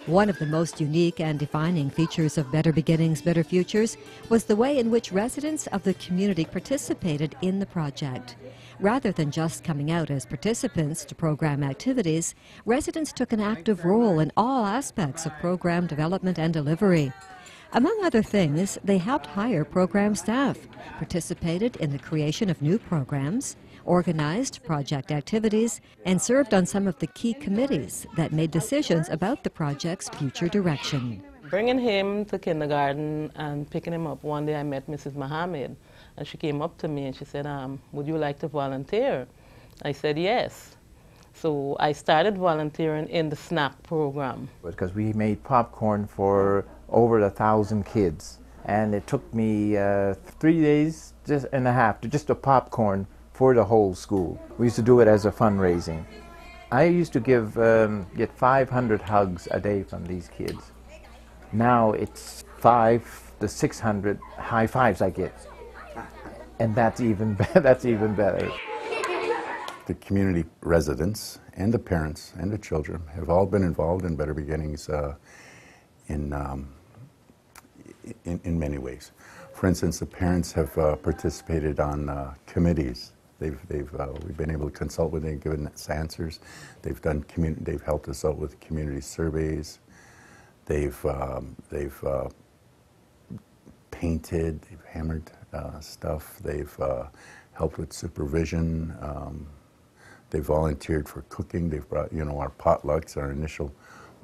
One of the most unique and defining features of Better Beginnings, Better Futures was the way in which residents of the community participated in the project. Rather than just coming out as participants to program activities, residents took an active role in all aspects of program development and delivery. Among other things, they helped hire program staff, participated in the creation of new programs, organized project activities, and served on some of the key committees that made decisions about the project's future direction. Bringing him to kindergarten and picking him up, one day I met Mrs. Mohammed, and she came up to me and she said, would you like to volunteer? I said yes. So I started volunteering in the snack program. Because we made popcorn for over 1,000 kids, and it took me 3 days and a half to just a popcorn for the whole school. We used to do it as a fundraising. I used to get 500 hugs a day from these kids. Now it's 500 to 600 high fives I get, and that's even better. The community residents and the parents and the children have all been involved in Better Beginnings in many ways. For instance, the parents have participated on committees. We've been able to consult with them, given us answers. They've helped us out with community surveys. They've painted, they've hammered stuff. They've helped with supervision. They volunteered for cooking. They've brought, our potlucks, our initial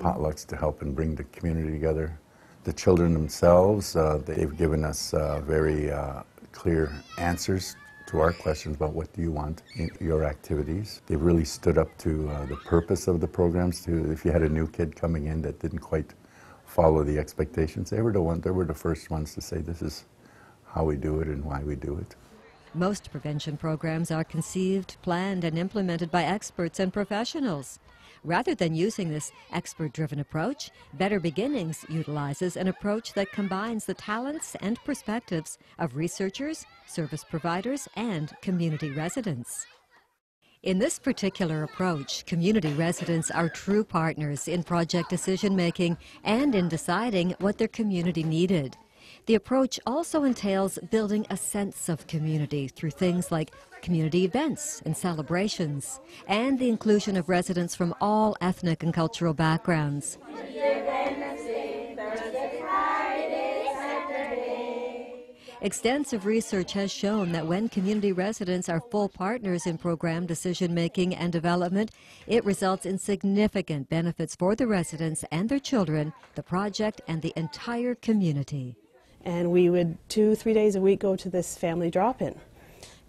potlucks, to help and bring the community together. The children themselves, they've given us very clear answers to our questions about what do you want in your activities. They've really stood up to the purpose of the programs. If you had a new kid coming in that didn't quite follow the expectations, they were the first ones to say, this is how we do it and why we do it. Most prevention programs are conceived, planned, and implemented by experts and professionals. Rather than using this expert-driven approach, Better Beginnings utilizes an approach that combines the talents and perspectives of researchers, service providers, and community residents. In this particular approach, community residents are true partners in project decision-making and in deciding what their community needed. The approach also entails building a sense of community through things like community events and celebrations, and the inclusion of residents from all ethnic and cultural backgrounds. Extensive research has shown that when community residents are full partners in program decision-making and development, it results in significant benefits for the residents and their children, the project, and the entire community. And we would 2-3 days a week go to this family drop-in.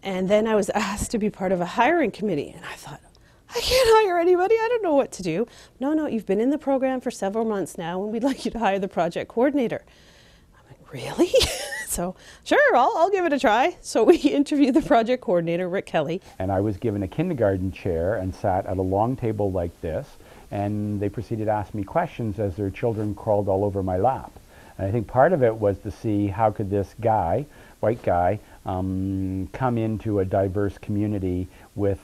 And then I was asked to be part of a hiring committee, and I thought, I can't hire anybody, I don't know what to do. No, you've been in the program for several months now, and we'd like you to hire the project coordinator. I'm like, really? So, sure, I'll give it a try. So we interviewed the project coordinator, Rick Kelly. And I was given a kindergarten chair and sat at a long table like this, and they proceeded to ask me questions as their children crawled all over my lap. And I think part of it was to see how could this guy, white guy, come into a diverse community with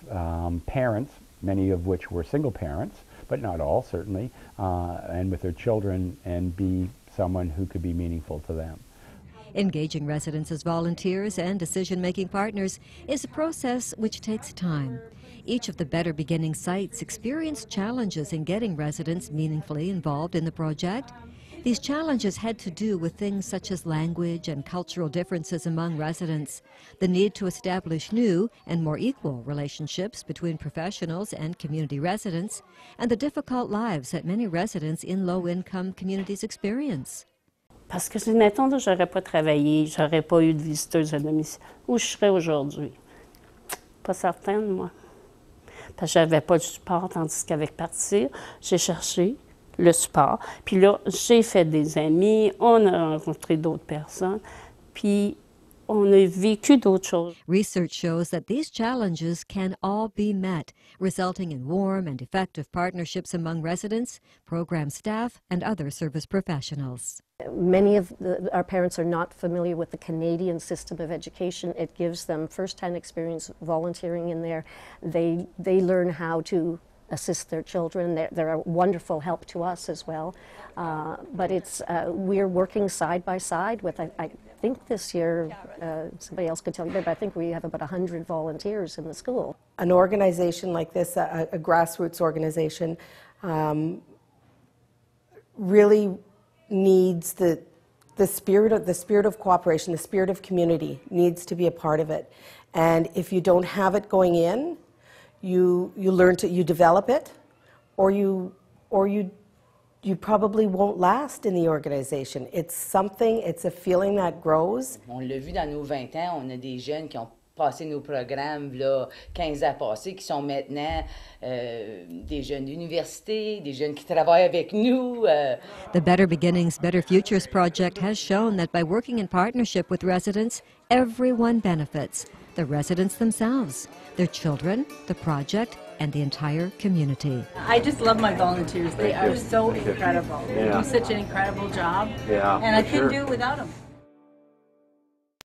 parents, many of which were single parents, but not all certainly, and with their children, and be someone who could be meaningful to them. Engaging residents as volunteers and decision-making partners is a process which takes time. Each of the Better Beginnings sites experienced challenges in getting residents meaningfully involved in the project. These challenges had to do with things such as language and cultural differences among residents, the need to establish new and more equal relationships between professionals and community residents, and the difficult lives that many residents in low-income communities experience. Parce que si, mettons, j'aurais pas travaillé, j'aurais pas eu de visiteuse à domicile, où je serais aujourd'hui? Pas certaine, moi. Parce que j'avais pas de support, tandis qu'avec Partir, j'ai cherché le support. Puis là, j'ai fait des amis, on a rencontré d'autres personnes, puis on a vécu d'autres choses. Research shows that these challenges can all be met, resulting in warm and effective partnerships among residents, program staff, and other service professionals. Many of our parents are not familiar with the Canadian system of education. It gives them first-hand experience volunteering in there. They learn how to assist their children. They're a wonderful help to us as well. But we're working side by side with, I think this year, somebody else could tell you, but I think we have about 100 volunteers in the school. An organization like this, a grassroots organization, really needs the spirit of cooperation, the spirit of community needs to be a part of it. And if you don't have it going in, you develop it, or you probably won't last in the organization. It's a feeling that grows. On l'a vu dans nos 20 ans, on a des jeunes qui ont passé nos programmes, là, 15 ans passés, qui sont maintenant des jeunes d'université, des jeunes qui travaillent avec nous. The Better Beginnings, Better Futures project has shown that by working in partnership with residents, everyone benefits. The residents themselves, their children, the project, and the entire community. I just love my volunteers. They are so incredible. They do such an incredible job. And I couldn't do it without them.